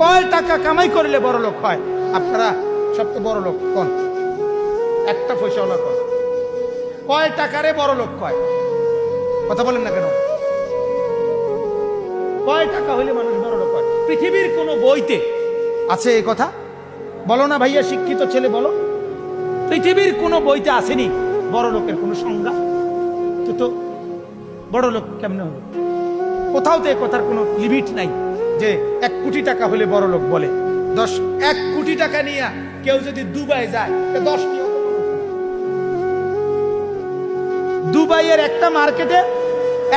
কয় টাকা কামাই করলে বড় লোক হয়? আপনারা সবচেয়ে বড় লোক কোন? একটা পয়সাওয়ালা কোন? কয় টাকারে বড় লোক কয়? কথা বলেন না কেন? কয় টাকা হইলে মানুষ বড় লোক হয়? পৃথিবীর কোন বইতে আছে এই কথা? বলো না ভাইয়া, শিক্ষিত ছেলে বলো। পৃথিবীর কোন বইতে আসেনি বড় লোকের কোন সংজ্ঞা? তো বড় লোক কেমনে হবে? কোথাও তো এই কথার কোনো লিমিট নাই যে 1 কোটি টাকা হলে বড় লোক বলে। 1 কোটি টাকা নিয়ে কেউ যদি দুবাই যায়, 10 দুবাইয়ের একটা মার্কেটে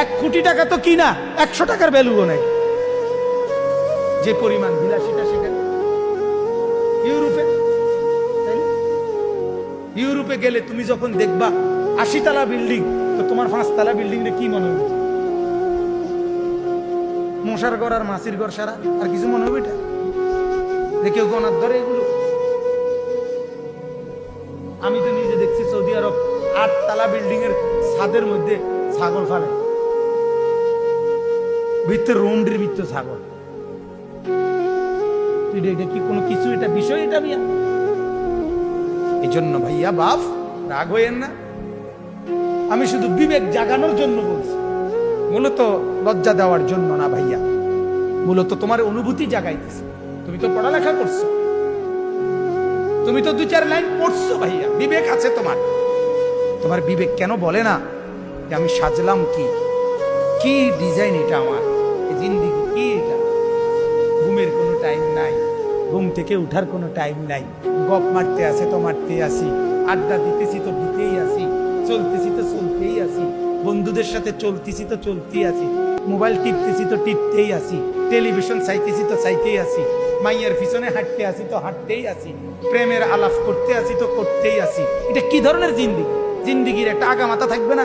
1 কোটি টাকা তো কিনা 100 টাকার ভ্যালুও নাই, যে পরিমাণ বিলাসিতা সেখানে। ইউরোপে গেলে তুমি যখন দেখবা 80 তলা বিল্ডিং, তো তোমার 5 তলা বিল্ডিং রে কি মনে হবে? মশার ঘর আর মাছির ঘর সারা আর কিছু মনে হবে? এটা কেউ গনার ধরে এগুলো? আমি তো নিজে দেখছি সৌদি আরব 8 তলা বিল্ডিং এর ছাদের মধ্যে ছাগল ফালে, ভিতরে রুমটির ভিতরে ছাগল। এটা কি কোনো কিছু? এটা বিষয়? এটা মিয়া এই জন্য ভাইয়া বাপ রাগ হইয়েন না, আমি শুধু বিবেক জাগানোর জন্য বলছি, মূলত লজ্জা দেওয়ার জন্য না ভাইয়া, মূলত তোমার অনুভূতি জাগাইতেছে। তুমি তো পড়ালেখা করছো, তুমি তো 2-4 লাইন পড়ছো ভাইয়া, বিবেক আছে তোমার। তোমার বিবেক কেন বলে না যে আমি সাজলাম কি কি ডিজাইন এটা আমার এই জিন্দেগি কি? এটা ঘুমের কোনো টাইম নাই, ঘুম থেকে উঠার কোনো টাইম নাই, গপ মারতে আসে তো মারতেই আসি, আড্ডা দিতেছি তো দিতেই আসি, চলতেছি তো চলতেই আসি, বন্ধুদের সাথে চলতেছি তো চলতেই আসি, মোবাইল টিপতেছি তো টিপতেই আসি, টেলিভিশন চাইতেছি তো চাইতেই আসি, মাইয়ের পিছনে হাঁটতে আসি তো হাঁটতেই আসি, প্রেমের আলাপ করতে আসি তো করতেই আসি। এটা কি ধরনের জিন্দেগি? জিন্দেগির একটা আগা মাথা থাকবে না?